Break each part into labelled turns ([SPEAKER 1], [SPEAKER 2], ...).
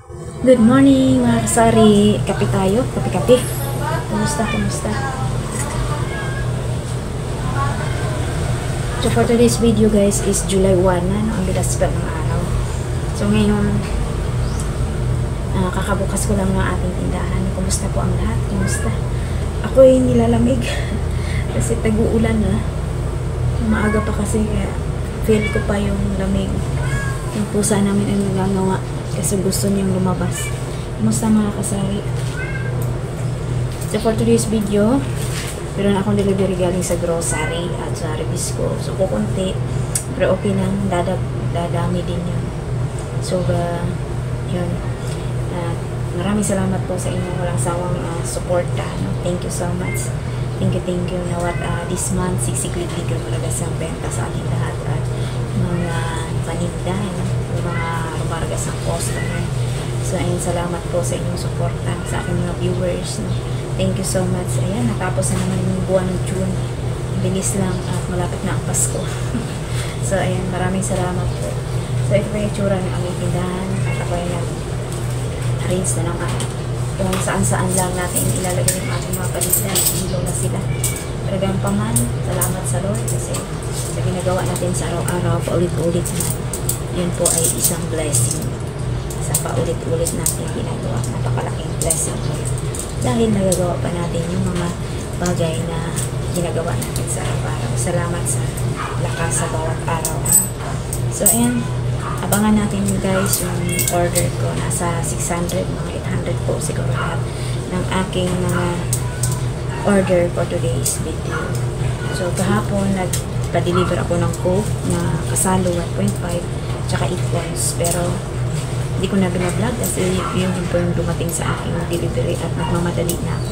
[SPEAKER 1] Good morning mga kasari. Kape tayo. Kape-kape. Kumusta? So for today's video guys is July 1 na. Ang bilas pa ng araw. So ngayon, kakabukas ko lang ng ating tindahan. Kumusta po ang lahat? Kumusta? Ako ay nilalamig. Kasi tag-uulan na. Maaga pa kasi kaya feel ko pa yung lamig. Yung pusa namin ay nagagawa. Kasi gusto niyang lumabas. Kumusta mga kasari? So for today's video, meron akong delivery galing sa grocery at sa Rebisco. So kukunti, pero okay lang, dadami din yun. So yun. Maraming salamat po sa inyong walang sawang suporta. No? Thank you so much. Thank you. Nawat this month, siksiklid-lig ko talaga sa benta sa ating lahat at mga paninda, yung mga rumargas ng customer. So, ayun, salamat po sa inyong suporta sa aking mga viewers. No? Thank you so much. Ayan, natapos na naman yung buwan ng June. Bilis lang at malapit na ang Pasko. So, ayan, maraming salamat po. So, ito po yung itsura ng aming tindahan at ako ay nag-arrange na lang kung saan-saan lang natin ilalagay yung ating mga paninda. Ilaw na sila. Talagang paman, salamat sa Lord kasi sa ginagawa natin sa araw-araw, paulit-ulit na. Yun po ay isang blessing. Sa paulit-ulit natin ginagawa, napakalaking blessing po. Dahil nagagawa pa natin yung mga bagay na ginagawa natin sa araw-araw. Salamat sa lakas sa bawat araw. So, ayan. Abangan natin guys yung order ko. Nasa 600, mga 800 po siguro lahat ng aking mga order for today's video. So, kahapon nagpa-deliver ako ng Coke na kasalo 1.5 tsaka 8 ounce. Pero, hindi ko na binablog kasi yun po yung dumating sa aking delivery at nagmamadali na ako.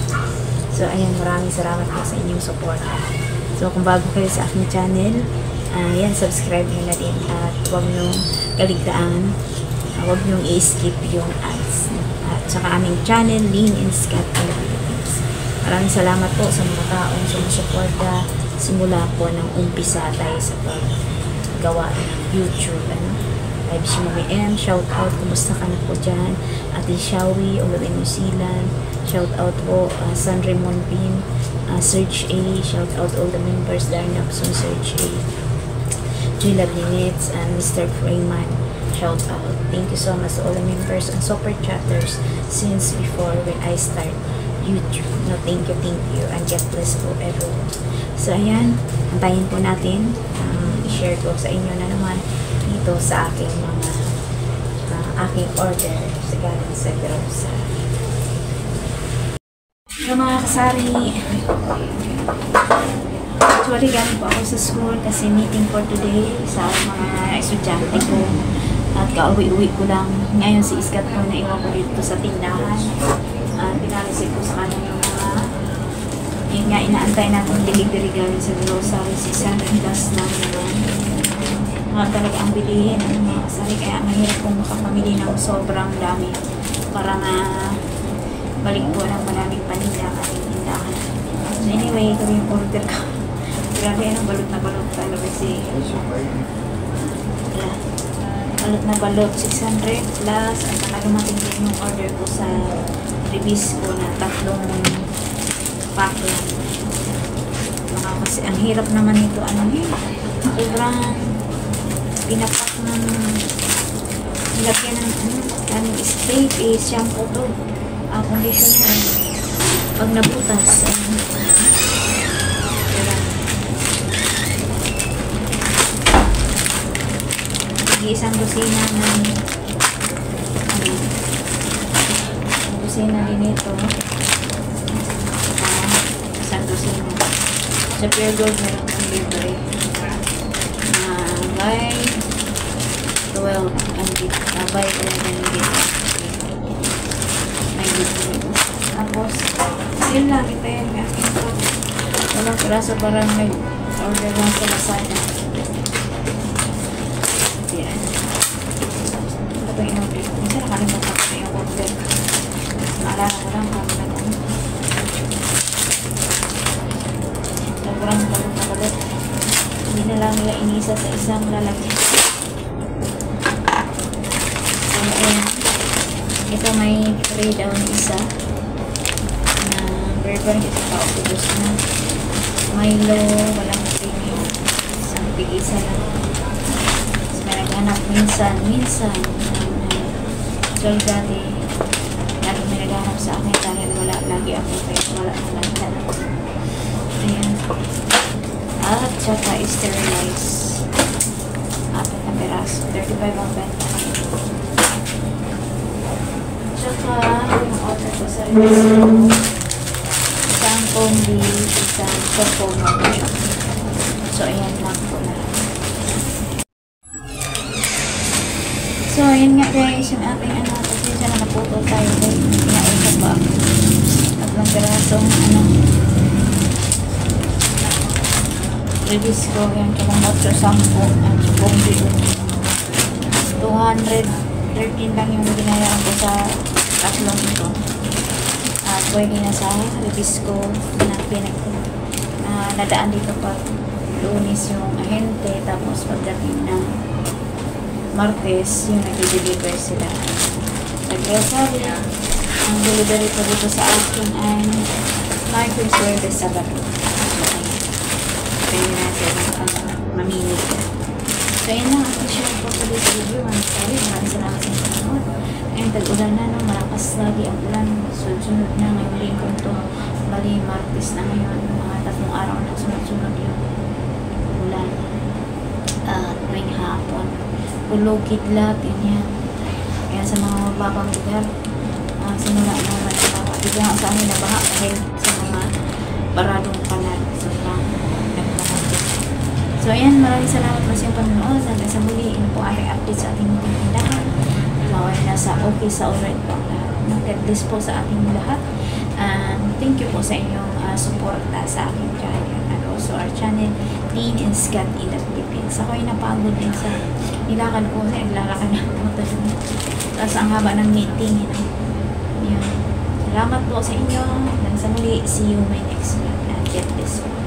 [SPEAKER 1] So, ayan, maraming salamat po sa inyong support. So, kung bago kayo sa aking channel, yan, subscribe nyo na din at huwag nyo kaligtaan, huwag nyo i-skip yung ads. At saka aming channel, Lean and Scat in the Philippines. Maraming salamat po sa mga taong sumusuporta simula po ng umpisa tayo sa paggawa ng YouTube. Live si Mami M, shout out, kumusta ka na po dyan? Ate Shawi, all in New Zealand, shout out po, San Ramon Pin, Search A, shout out all the members, Darnapson, Search A, Julia Linitz, and Mr. Freeman, shout out. Thank you so much to all the members and super chatters since before when I start YouTube. No, thank you, and God bless po everyone. So, ayan, antayin po natin, i-share ko sa inyo na naman dito sa aking mga aking order sa galing sa grocery. So, mga kasari, actually galing po ako sa school kasi meeting for today sa mga estudyante ko at kauwi-uwi ko lang. Ngayon si Iskat po na iwan ko dito sa tindahan at pinalisip ko sa kanya yung mga yun nga, inaantay natin delivery galing sa grocery 600 plus na mga talaga ang bilihin mga kasari, kaya mahirap kong makapamili ng sobrang dami para balik po ng maraming paninda at tindahan. So anyway, ito yung order ko. Grabe, balot na balot talaga si balot na balot 600 plus at saka dumating din yung order ko sa Rebisco na 3 pack lang. Kasi ang hirap naman ito, sobrang pinapak ng lagyan ng kaming spray, shampoo to, conditioner. Pag nabutas, isang dosina ng dosina din ito, isang dosina sa Pure Gold meron ng libre by 12 and by 11 may libre. Tapos yun lang, ito yan walang piraso, parang nag-order lang sa Lazada. Yan. Ito yung in-order ko. Minsan nakalimutan ko yung order. Naalala ko lang kung sobrang balot na balot. Hindi na lang nila inisa sa isang lalagyan. So, ayan. Ito may free daw na isa. Na burger, ito pa ubos na. Milo, walang premium. Isang tig-isa lang. Tapos may naghanap minsan. Dati, lagi may naghanap sa akin dahil wala lagi ako kaya wala na lang hanap. Ayan. At saka sterilize. 4 na peraso. 35 ang benta. Tsaka yung order ko sa release. Isang combi, isang choco mocha. So, ayan lang po na. So, ayan nga guys, yung ating kasi siya na naputol tayo guys. Pinausap ba? Tatlong pirasong release ko yung choco mocha, 10 at combi. 213 lang yung binayaran ko sa tatlong ito. At pwede na sa release ko na nadaan dito pag Lunes yung ahente, tapos pagdating ng Martes yung nag-deliver sila sa grocery. Ang delivery ko dito sa akin ay Martes, Huwebes, Sabado. Pwede natin mamili. So yun lang aking share po sa this video. Maraming salamat sa panonood. Ngayon tag-ulan na, no? Malakas lagi ang ulan. Sunod na ngayong linggo to. Bali Martes na ngayon. Mga 3 araw na sunod-sunod yung ulan. At may hapon. Ulog, kidlat, yun yan. Kaya sa mga mababang lugar, simula na naman biglang sa amin na baha dahil sa mga baradong kanal. So ayan, maraming salamat po sa iyong panonood. Hanggang sa muli, yun po ating update sa ating munting tindahan. Maway na sa okay sa alright po. God bless po sa ating lahat. Thank you po sa inyong suporta sa aking channel and also our channel, Dean and Scott in the Philippines. Ako ay napagod din sa nilakad ko kasi naglalakad na pumunta dun. Tapos ang haba ng meeting. Yun. Salamat po sa inyo. Hanggang sa muli, see you my next vlog. God bless po.